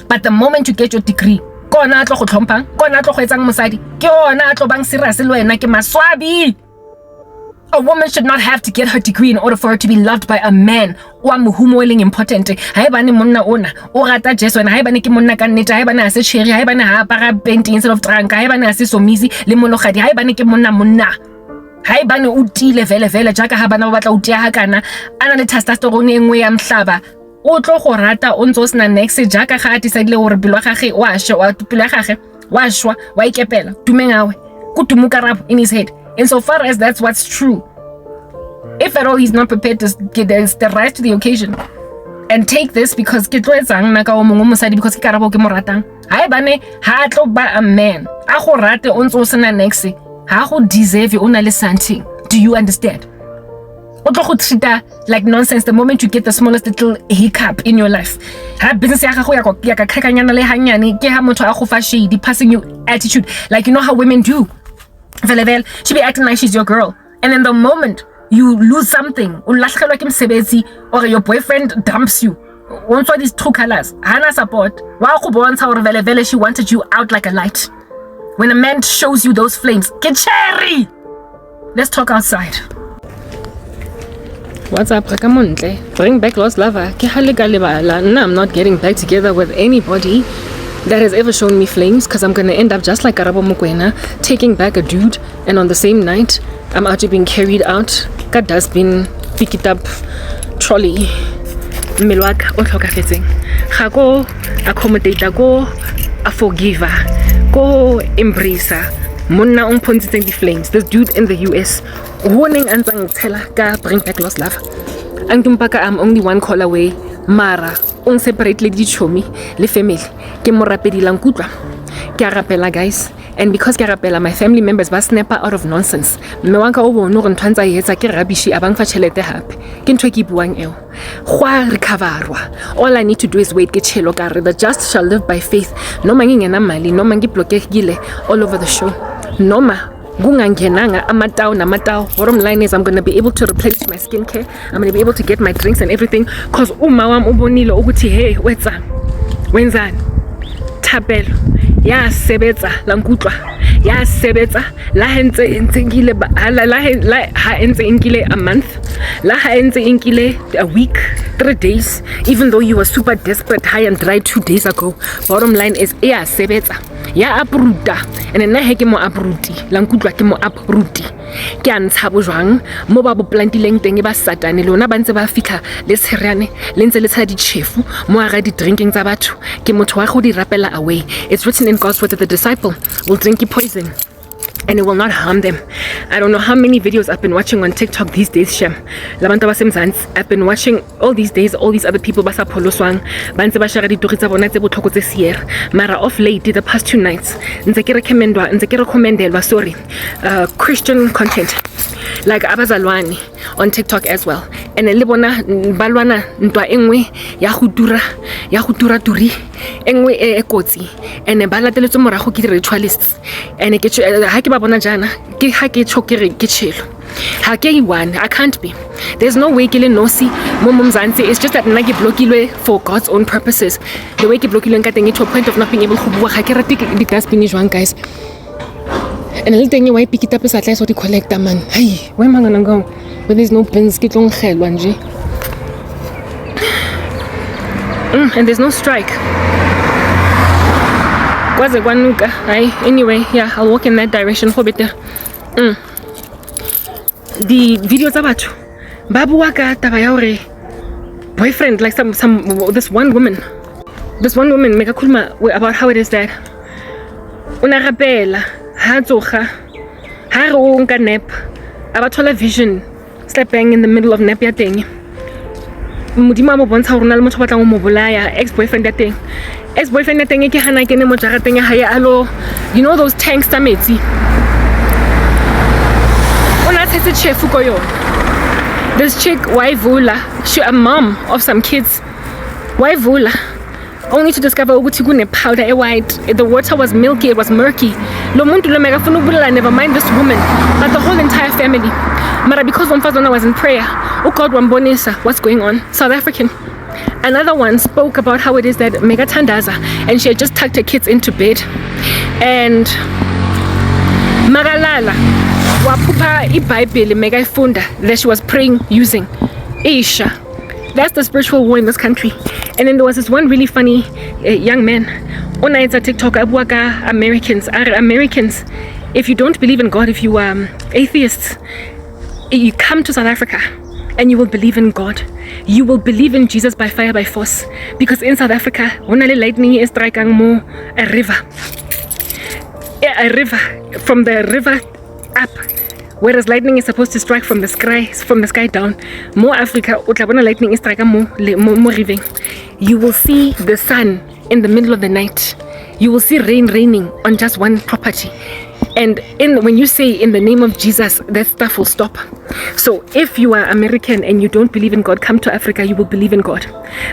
Speaker 1: but the moment you get your degree, kona atlo go tlhompang, kona atlo go etsang mosadi, ke ona atlo bang serious le wena ke maswabi. A woman should not have to get her degree in order for her to be loved by a man. Muhumoeling important. Haibane monna ona. O rata Jesu and haibane ke monna ka nnete, haibane a se cherry, haibane ha para paint instead of drunk, haibane a se somizi le monogadi, haibane ke monna. Haibane o tile vele jaka ha bana ba batla o tia ha kana, ana le testosterone engwe ya mhlaba. O tlo go rata o ntse o sna next jaka ga a tisadile gore pelo ga ge wa shwa, pelo ga ge wa shwa, wa ikepela. Tumengawe. Kutumu Karabo in his head. Insofar as that's what's true, if at all he's not prepared to get the rise to the occasion and take this because because Karabo ke moratang, haebane ha tlo ba a man a go rate o ntse o sena next ha go deserve o na le something. Do you understand? O tlo go treat like nonsense the moment you get the smallest little hiccup in your life. Ha business ya gago ya ka krekanyana le hanyane ke ha motho a go fa shady, passing you attitude like you know how women do. She be acting like she's your girl, and in the moment you lose something, or your boyfriend dumps you, once these true colors, Hana support, she wanted you out like a light. When a man shows you those flames, get cherry. Let's talk outside. What's up, Rakamontle? Bring back lost lover. Ke hale ka lebala. No, I'm not getting back together with anybody that has ever shown me flames, because I'm gonna end up just like Karabo Mokwena, taking back a dude, and on the same night, I'm actually being carried out. Ka dustbin, pick it up, trolley. Milwak o tlhokafetseng. Ga go accommodate, go a forgiver, go embracer. Monna on pontitseng the flames. This dude in the US, warning and tela ka bring back lost love. Angtumpaka, I'm only one call away. Mara, on separate le dichomi, le family. Ke mo rapedi lang kutlwa. Ke a rapela, guys. And because ke a rapela, my family members ba snapper out of nonsense. Mme wa ka o bono go ntshwantsa etsa ke rabishi abang fa tšhelete hape. Ke ntwe ke buang eo. Gwa recoverwa. All I need to do is wait ke tshelo ka re the just shall live by faith. Noma ngingena mali, noma ngiblokekile all over the show. Noma kungangenanga amatao. Bottom line is I'm going to be able to replenish my skincare. I'm going to be able to get my drinks and everything, cause uma wam ubonile ukuthi hey wenzani thapelo ya sebetsa la nkutlwa ya sebetsa la hentse intengile la ha entse inkile a month, la ha entse inkile a week, 3 days, even though you were super desperate high and dry 2 days ago. Bottom line is ya sebetsa ya apruta, and nna he ke mo apruti la nkutlwa ke mo apruti ke a ntsha bojwang mo ba bo plantileng teng ba satane lona ba ntse ba fitlha le tsherane le ntse le tsha di chefu mo aga di drinking tsa batho ke motho wa go di rapela away. It's written in God's word that the disciple will drink poison and it will not harm them. I don't know how many videos I've been watching on TikTok these days, Shem. Labantu basemzansi, I've been watching all these days, all these other people basa pholoswang, ba ntse ba share ditori tsa bona tse botlhoko tse sier. Mara of late, the past 2 nights, ntse ke recommendelwa, Christian content, like Abazalwane on TikTok as well. And le bona balwana ntwa engwe ya go dura turi engwe e kotsi, and ba lateletse morago ke ritualists, and ke ha ke ba bona jana ke ha ke tshokere ke tshelo ha ke one. I can't be. There's no way ke le nosi mo mzansi. It's just that nna ke blokilwe for God's own purposes. The way ke blokilwe ka teng to a point of not being able to bua ga ke rate di dustbin jwang, guys. And a little thing why pick it up is at least what you collect, man. Hey, where am I gonna go? But there's no pins, get long hell, Wanji. And there's no strike. Anyway, yeah, I'll walk in that direction for better. The videos about Babu Waka Tabayore boyfriend, like this one woman make a kulma about how it is that Unarabella Hazoha Haronka nap about television sleeping in the middle of nap thing. Mudima mo bontsha rona le motho batlang mo bolaya ex-boyfriend that thing ke hana ke ne mo jarateng ya alo, you know those tanks tsa metsi ona tshetse chefu ko yo. This chick Waivula, she a mom of some kids, Waivula, only to discover ukuthi kune powder e white. The water was milky, it was murky. Lo muntu lo mega funa ubulala, never mind this woman, but the whole entire family. Mara because Umfazona was in prayer, God wambonisa what's going on. South African. Another one spoke about how it is that Mega Tandaza, and she had just tucked her kids into bed, and Magalala wapupa iBhayibheli Mega ifunda that she was praying using Isha. That's the spiritual war in this country. And then there was this one really funny young man on TikTok, Abuaka Americans, if you don't believe in God, if you are atheists, you come to South Africa and you will believe in God. You will believe in Jesus by fire, by force. Because in South Africa, only lightning is striking more a river. A river, from the river up. Whereas lightning is supposed to strike from the sky down. More Africa, lightning is striking more river. You will see the sun in the middle of the night. You will see rain raining on just one property. And when you say in the name of Jesus, that stuff will stop. So if you are American and you don't believe in God, come to Africa, you will believe in God.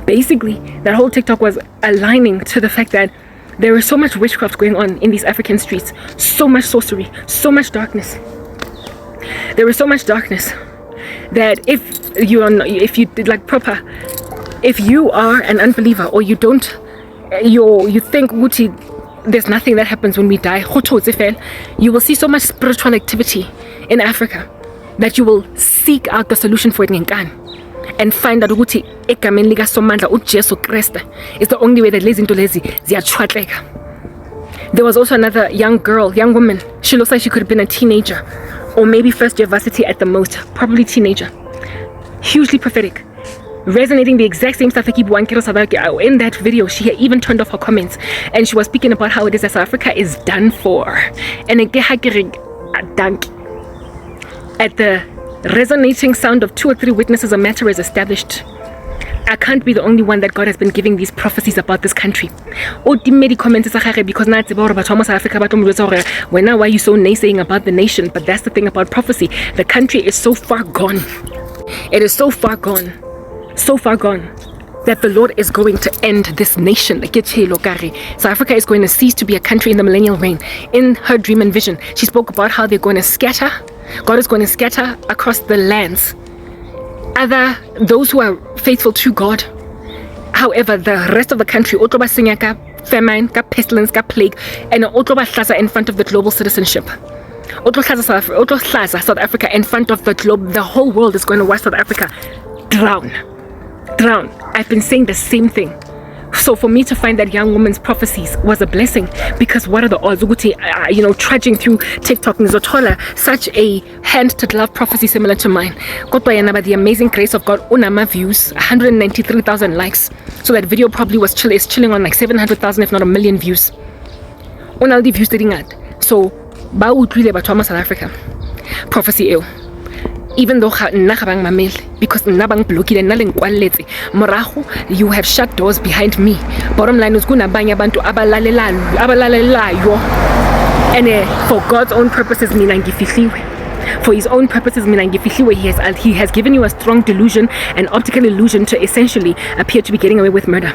Speaker 1: Basically, that whole TikTok was aligning to the fact that there is so much witchcraft going on in these African streets, so much sorcery, so much darkness. There is so much darkness that if you are an unbeliever, or you think there's nothing that happens when we die, you will see so much spiritual activity in Africa that you will seek out the solution for it. and find out ukuthi egameni lika Somandla uJesu Kriste is the only way that lezi zinto lezi ziyachwatleka. There was also another young woman. She looks like she could have been a teenager, or maybe first year varsity at the most, probably teenager. Hugely prophetic, resonating the exact same stuff. In that video, she had even turned off her comments, and she was speaking about how it is that South Africa is done for. And at the resonating sound of 2 or 3 witnesses, a matter is established. I can't be the only one that God has been giving these prophecies about this country. Because now why are you so naysaying about the nation? But that's the thing about prophecy. The country is so far gone. It is so far gone that the Lord is going to end this nation. South Africa is going to cease to be a country in the millennial reign. In her dream and vision, she spoke about how they're going to scatter. God is going to scatter across the lands those who are faithful to God. However, the rest of the country, famine, pestilence, plague, and in front of the global citizenship. South Africa in front of the globe. The whole world is going to watch South Africa drown. I've been saying the same thing. So for me to find that young woman's prophecies was a blessing, because what are the odds? Trudging through TikTok, Nizotola, such a hand-to-glove prophecy similar to mine. By the amazing grace of God, unama views, 193,000 likes. So that video probably is chilling on like 700,000, if not 1 million views. Unaldi views didn't add. So, ba utlwile batho ba South Africa. Prophecy eo. Even though because you have shut doors behind me. Bottom line is and for God's own purposes, for his own purposes, he has given you a strong delusion, an optical illusion, to essentially appear to be getting away with murder.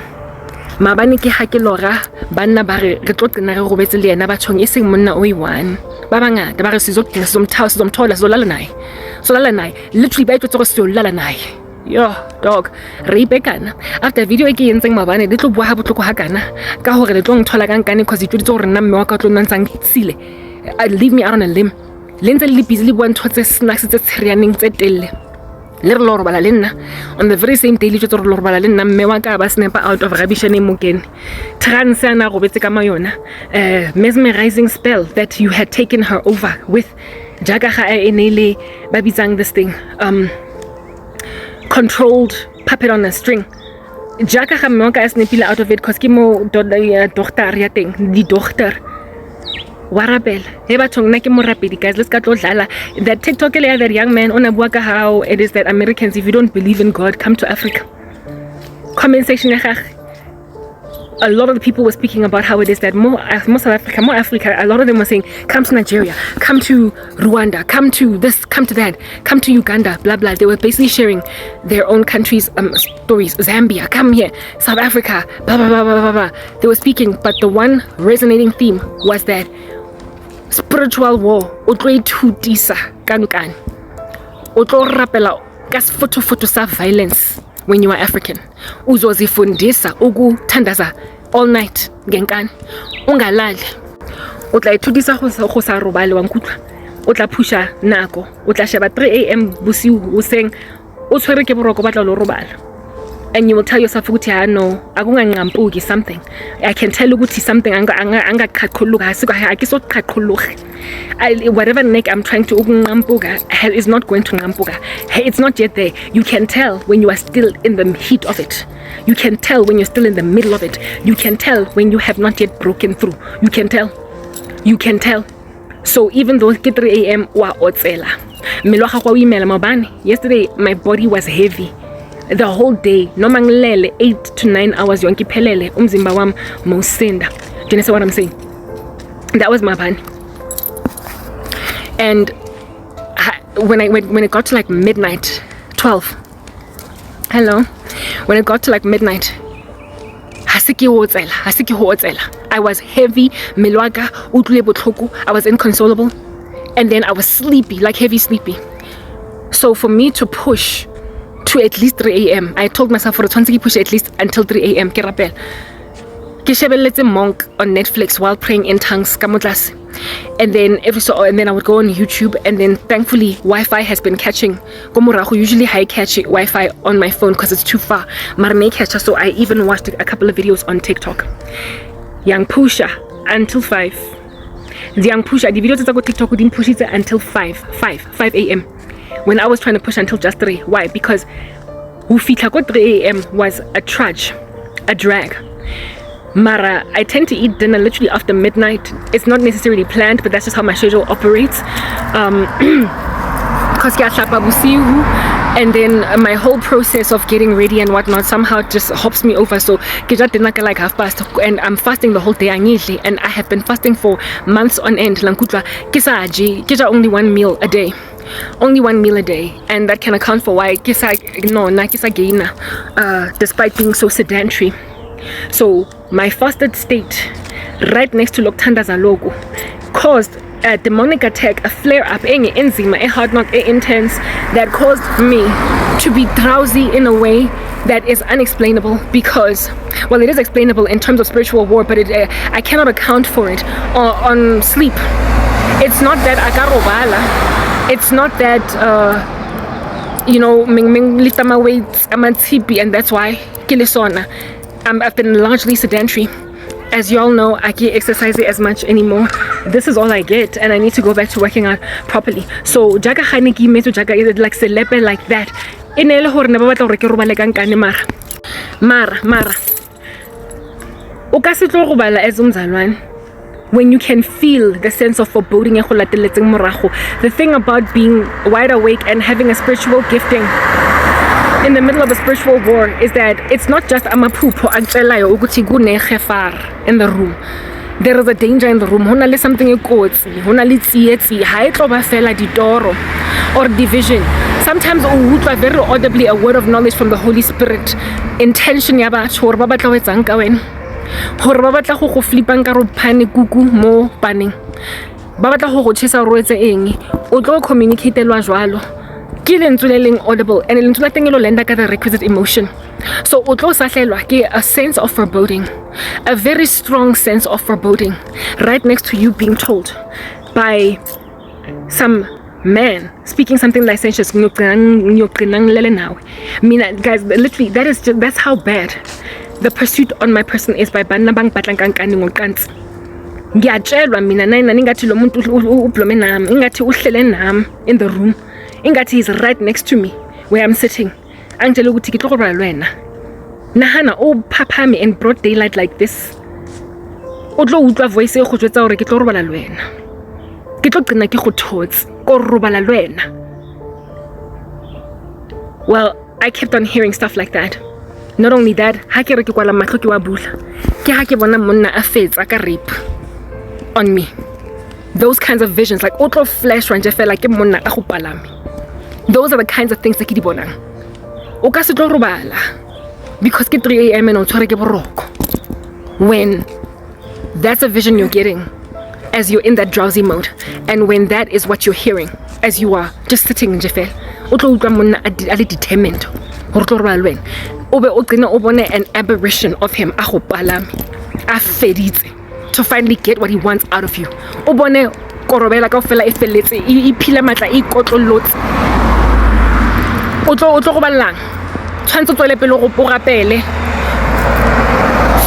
Speaker 1: Mabani ke hakelora banna ba re tlo tsena re robetse le ena ba tshong eseng monna o iwan ba bangata ba re sizomthola solala nae literally ba itse go solala nae. Yo dog re ipekana after video e ke yentseng mabane le tlo bua ha botloko ha kana ka hore le tlo ngthola ka nkane because it tlo re nna mme wa ka tlo ntsang tsile. Leave me out on a limb. Lenze le busy le bua ntho tse snacks tse tsirianeng tse telle. On the very same day, snap out of rubbish and mesmerizing spell that you had taken her over with. This thing, controlled puppet on a string. Out of it because the Warabel, guys, let's go to that TikTok that young man on a how it is that Americans, if you don't believe in God, come to Africa. Comment section, a lot of the people were speaking about how it is that more South Africa, more Africa, a lot of them were saying, come to Nigeria, come to Rwanda, come to this, come to that, come to Uganda, blah blah. They were basically sharing their own countries' stories. Zambia, come here, South Africa, blah blah blah blah blah. They were speaking, but the one resonating theme was that spiritual war, utlo itutisa kanukan, utlo rapela kas photo sa violence. When you are African, uzozifundisa ukuthandaza all night ngenkani ungalali utla ithudisa go sa robale wa nkutlwa utla phusha nako utla sheba 3 am busiu useng o tshwere ke boroko batla lo robala, and you will tell yourself ukuthi no akunganqampuki something. I can tell ukuthi something angaqhaqhuluka akisoqhaqhuluka. Whatever neck I'm trying to ukunqampuka is not going to nqampuka. It's not yet there. You can tell when you are still in the heat of it. You can tell when you're still in the middle of it. You can tell when you have not yet broken through. You can tell. So even though 3 am wa otsela yesterday my body was heavy the whole day. Noma ngilele 8 to 9 hours yonke iphelele umzimba wami mawusinda. Do you understand what I'm saying? That was my bani. And when it got to like midnight 12, hello, when it got to like midnight, I was heavy, I was inconsolable, and then I was sleepy, like heavy sleepy. So for me to push to at least 3 a.m. I told myself for a to push at least until 3 a.m. Let's monk on Netflix while praying in tongues. and then I would go on YouTube, and then thankfully Wi-Fi has been catching. Usually I catch Wi-Fi on my phone because it's too far. So I even watched a couple of videos on TikTok. Young Pusha until 5. The Young Pusha, the videos that go TikTok didn't push it until 5 a.m. when I was trying to push until just 3. Why? Because 3 a.m. was a trudge, a drag. Mara, I tend to eat dinner literally after midnight. It's not necessarily planned, but that's just how my schedule operates. And then my whole process of getting ready and whatnot somehow just hops me over. So get dinner like 1:30, and I'm fasting the whole day, and I have been fasting for months on end. Only 1 meal a day. Only 1 meal a day, and that can account for why despite being so sedentary. So my fasted state right next to Loktanda's logo caused a demonic attack, a flare-up, a hard knock, intense, that caused me to be drowsy in a way that is unexplainable, because, well, it is explainable in terms of spiritual war, but I cannot account for it on sleep. It's not that akarobala. It's not that lift my weights, I'm tipi, and that's why I've been largely sedentary. As you all know, I can't exercise as much anymore. This is all I get, and I need to go back to working out properly. So jaga haneki meto jaga is like celebre like that. Inele hore ne ba batla hore ke robale ka nkane mara o ka se tlo robala as umzalwane when you can feel the sense of foreboding. The thing about being wide awake and having a spiritual gifting in the middle of a spiritual war is that it's not just amaphupho akutshelayo ukuthi kune-khefar in the room. There is a danger in the room. Hona le something ekotsi, hona le tsietsi, ha e tlo ba fela ditoro or division. Sometimes o utlwa very audibly a word of knowledge from the Holy Spirit. Intention ya batho hore ba batla ho etsang ka wena, hore ba batla go flipang ka ro phane kuku mo paneng, ba batla go tshisa ro etse eng, o tlo communicate lwa jwalo. Audible, and the requisite emotion. So a sense of foreboding, a very strong sense of foreboding, right next to you being told by some man speaking something licentious. Guys, literally, that's how bad the pursuit on my person is by banabang patlankankani ngokantsi. Ngiyatshelwa mina nina ningathi lo muntu ublome nami, ingathi uhlele nami in the room. Ingati is right next to me where I'm sitting. Angelo ukuthi ke tlo go robala lwena. Nahana o phapame in broad daylight like this. O tlo utlwa voice e go jwetsa hore ke tlo robala lwena. Ke tlo tsena ke go thotse ko robala lwena. Well, I kept on hearing stuff like that. Not only that, ha ke re ke kwala mahlo ke wa bula. Ke ha ke bona monna a fetsa ka rape on me. Those kinds of visions, like otlo flash ranje fela ke monna ka go palame. Those are the kinds of things that ke di bonang. O ka se tlo robala because ke 3 a.m. and o tshware ke boroko. When that's a vision you're getting as you're in that drowsy mode, and when that is what you're hearing as you are just sitting in jefel, o tlo utlwa monna a le determined hore tlo robala lwena. O be o tsena o bone an aberration of him a go palame, a feditse to finally get what he wants out of you. O bone korobela ka fela e feletse e phila matla e kotlolotse. O tlo go ballang tshwantse tswele pele go rapele.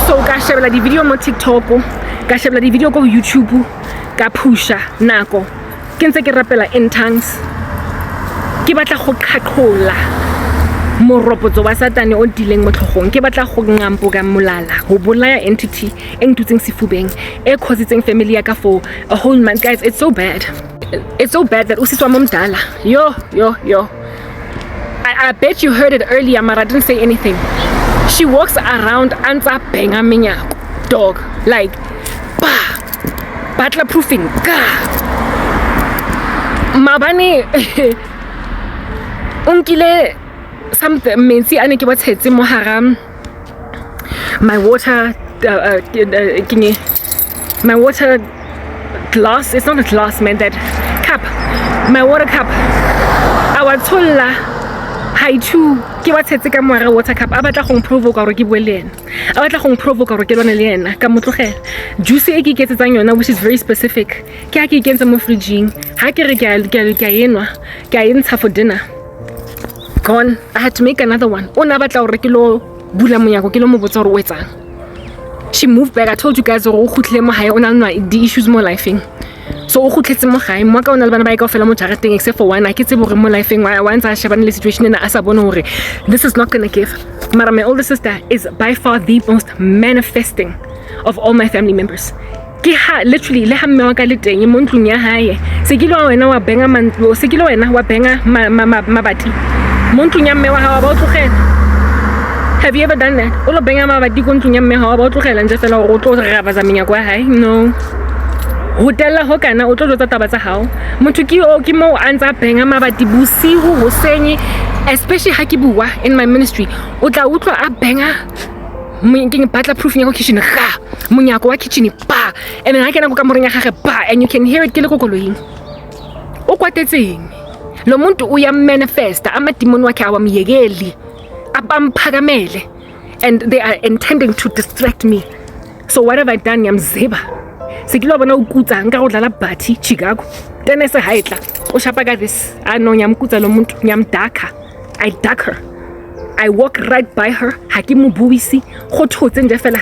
Speaker 1: So ka shebela di video mo TikTok, ka shebela di video ko YouTube, ka pusha nako ke ntse ke rapela in tongues, ke batla go qhaqhola moropotso wa satane o dileng mo tlhogong, ke batla go ngampoka molala go bolaya entity e ntutseng sefubeng e causitseng family ya ka for a whole month. Guys, it's so bad that usiswa momdala yo I bet you heard it earlier, Mara didn't say anything. She walks around anza benga minyako dog, like battle proofing mabane unkile something mensi ane ke batshetse mo haram my water my water glass. It's not a glass, man, that cup, my water cup. Our tolla too ke wa tshetse ka moara water cup a batla go provoke gore ke bue le ena a batla go provoke gore ke lone le ena ka motlogela juice e ke iketsetsang yona which is very specific ke a ke ikentse mo fridging ha ke re ke a enwa ke a entsha for dinner gone. I had to make another one. Ona batla gore ke lo bula monyako ke lo mo botsa gore o etsang. She moved back. I told you guys gore o khutlile mo hae ona nwa the issues mo lifeng. So o khutletse mo gae mo ka ona le bana ba ikaofela mo jarateng except for one. I ke tsebe gore mo lifeng wa ntsa shebana le situation ena a sa bone gore this is not going to give. Mara my older sister is by far the most manifesting of all my family members. Ke ha literally le ha mme wa ka le teng mo ntlong ya hae se ke lo wena wa benga mantlo se ke lo wena wa benga mabati mo ntlong ya mme wa ha ba o tlogela. Have you ever done that? O lo benga mabati ko ntlong ya mme ha ba o tlogela nje fela go tlo re ba zamenya kwa hae no hotela ho kana o tlo tsa taba tsa hao motho ke mo antsa benga mabati bosigo ho senye especially ha ke bua in my ministry o tla utlwa a benga ke batla proof ya go kitchen ga monyako wa kitchen pa and then ha kena go ka moreng ya gage pa and you can hear it ke le kokoloing o kwatetseng lo muntu uya manifesta amadimoni wakhe awamyekeli abamphakamele and they are intending to distract me. So what have I done? Yamziba sekilo bona ukutsa nka go dlala bathi Chicago tene se haitla o shapa ka this no nyamkutsa lo muntu nyamdaka I duck her. I walk right by her ha ke mo buisi go thotse nje fela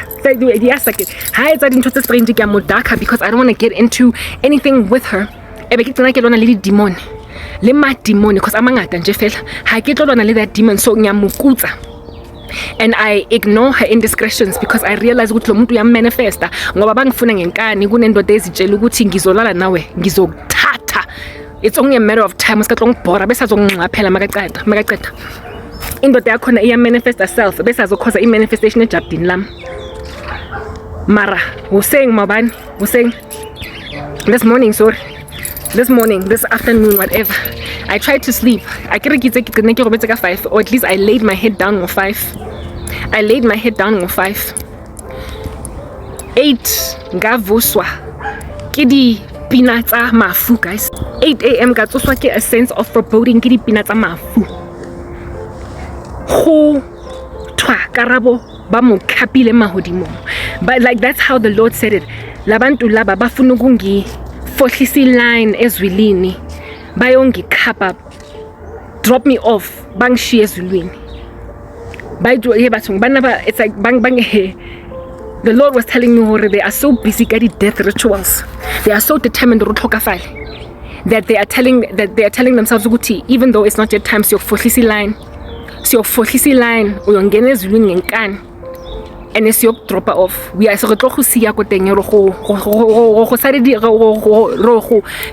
Speaker 1: ya sake ha etsa dintho tse strange ke mo duck her because I don't want to get into anything with her ebe ke tsena ke lona le demon le ma demon because amangata nje fela ha ke tlolwana le that demon so nyamukutsa. And I ignore her indiscretions because I realize ukuthi lo muntu uyammanifesta ngoba bangifuna ngenkani kunendoda ezitshela ukuthi ngizolala nawe ngizokuthatha. It's only a matter of time usikatlo ngibhora bese azongqaphela makaqeda indoda yakhona iya-manifest herself bese azokhoza i-manifestation ejabdini lami mara useng mabani useng this afternoon whatever I tried to sleep I ke re ke tsene ke robetse ka 5 or at least I laid my head down at 5 8 ngavuswa ke di pina tsa mafu guys 8 a.m. ka tsoswa ke a sense of foreboding ke di pina tsa mafu go twa Karabo ba mo khapile mahodimo but like that's how the Lord said it labantu laba bafuna ukungi fohlisi line ezwilini bayongi khapa drop me off bangishiye ezulwini bayidu yebathungu banaba it's like bang the Lord was telling me they are so busy getting death rituals they are so determined that they are telling themselves ukuthi even though it's not yet time siyofohlisi line uyongena ezulwini ngenkani and it's your drop off we are so tlo go siya ko teng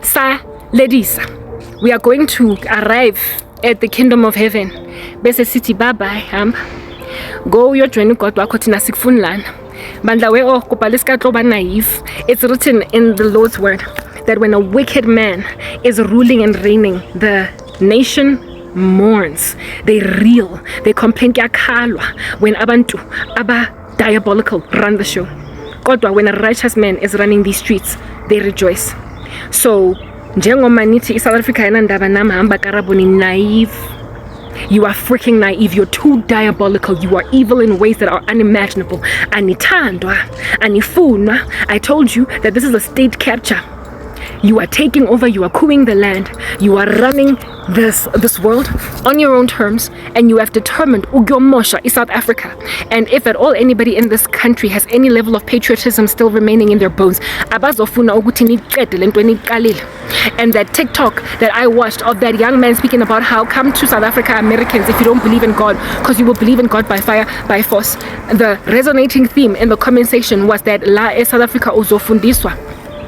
Speaker 1: sa ladies we are going to arrive at the kingdom of heaven bese city bye bye go your journey God wakho thina sikufuni lana bandla we kopa lesikatlo ba naive. It's written in the Lord's word that when a wicked man is ruling and reigning the nation mourns, they reel, they complain kuyakhalwa when abantu aba diabolical run the show. Kodwa when a righteous man is running these streets, they rejoice. So njengoma nithi South Africa ayinandaba nami hamba Karabo ni naive. You are freaking naive. You're too diabolical. You are evil in ways that are unimaginable. Anithandwa, anifunwa. I told you that this is a state capture. You are taking over, you are cooing the land, you are running this world on your own terms, and you have determined Ugyomosha is South Africa. And if at all anybody in this country has any level of patriotism still remaining in their bones, abazofuna ukuthi niqede lento eniqalile. And that TikTok that I watched of that young man speaking about how come to South Africa Americans if you don't believe in God, because you will believe in God by fire, by force. The resonating theme in the comment section was that la South Africa uzofundiswa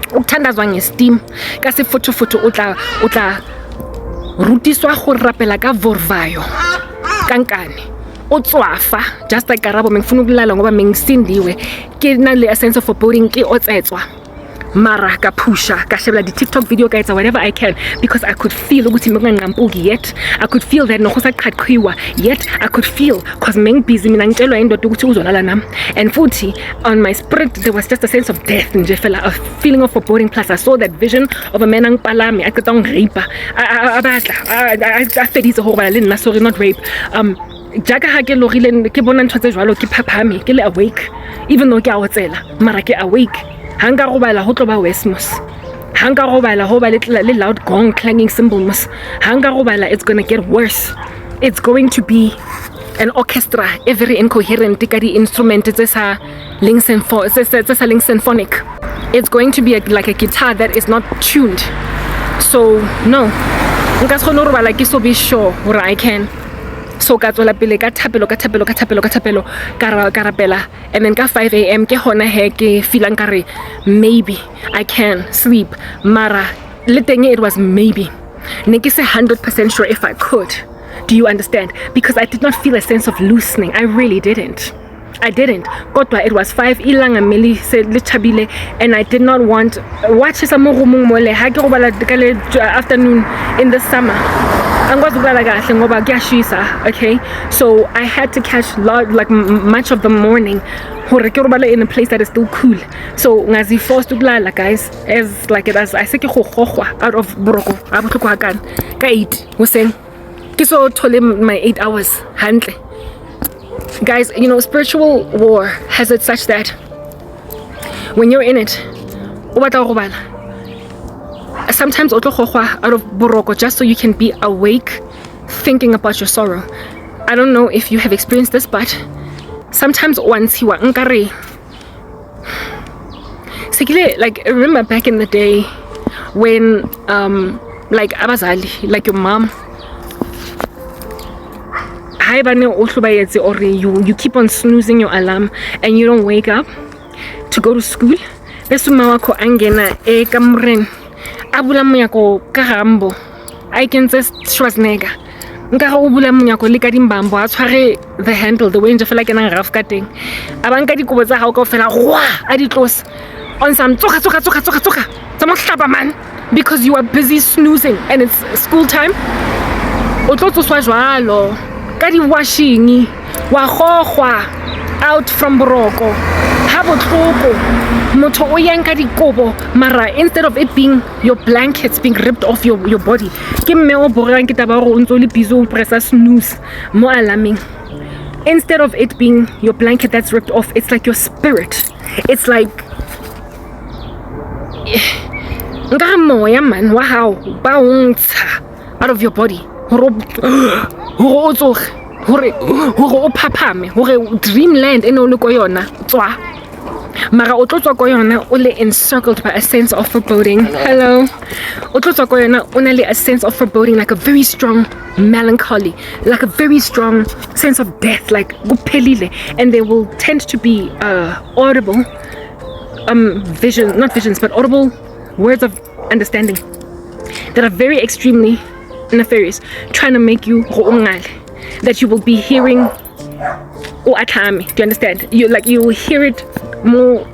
Speaker 1: ukuthandazwa ngestim kasi futhi utla rutiswa go rapela ka vorvayo kankane utswafa just like Karabo mengifuna ukulala ngoba mengisindiwe ke na le sense of foreboding ke otsetswa mara ka pusha ka shebela di TikTok video ka etsa whatever I can, because I could feel ukuthi mengangampuki yet. I could feel that no khosa qhaqhiwa yet. I could feel cause meng busy mina ngitshelwa indoda ukuthi uzolala nami, and futhi on my spirit there was just a sense of death nje fela, a feeling of foreboding. Plus I saw that vision of a man angipalami a qeta ngripa I feditse ho bala le nna, sorry, not rape. Jaka ha ke logile ke bona ntho tse jwalo ke phaphame ke le awake, even though ke a otsela mara ke awake. Hanga go bala ho tlo ba Westmos, hanga go bala ho ba le loud gong clanging cymbal mos, hanga go bala it's gonna get worse. It's going to be an orchestra, very incoherent ka di instrument tse sa leng symphonic. It's going to be like a guitar that is not tuned. So no, nka se kgone ho bala ke so be sure hore I can. So ka tswela pele ka thapelo ka rapela, and then ka 5 a.m. ke hona he ke feelang kare maybe I can sleep, mara le teng it was maybe, ne ke se 100% sure if I could. Do you understand? Because I did not feel a sense of loosening. I really didn't. Kodwa it was 5 ilanga meli se le chabile, and I did not want watch sa mo rumong mole ha ke go bala ka le afternoon in the summer. Okay, so I had to catch like much of the morning in a place that is still cool. So ngazi forced to lala, guys, as like it as I say out of Boroko abutloko hakan ka 8 hoseng ke so thole my 8 hours handle. Guys, you know, spiritual war has it such that when you're in it sometimes out of boroko just so you can be awake thinking about your sorrow. I don't know if you have experienced this, but sometimes once you are nkare like remember back in the day when like abazali, like your mom, or you keep on snoozing your alarm and you don't wake up to go to school, besumawako angena kamren abula mnyako Karabo I can say Schwarzenegger nka go bula mnyako le ka dimbambo a tshware the handle the way nje fela ke nang raf ka teng abanka dikobo tsa hao ka fela wa a di close on some tsoka tsa mo hlapa man, because you are busy snoozing and it's school time. O tlo tswa jwalo ka di washing wa gogwa out from boroko ha botloko motho o yanka dikobo, mara instead of it being your blankets being ripped off your body ke mme o borang ke taba go ntse le bizo pressa snooze mo alarming. Instead of it being your blanket that's ripped off, it's like your spirit. It's like nka moya man wa hao ba untsha out of your body hore o phaphame hore dreamland eno le ko yona tswa mara o tlo tswa ko yona o le encircled by a sense of foreboding. Hello, o tlo tswa ko yona o na le a sense of foreboding, like a very strong melancholy, like a very strong sense of death, like kuphelile. And there will tend to be audible not visions but audible words of understanding that are very extremely nefarious, trying to make you that you will be hearing o atlame. Do you understand? You will hear it more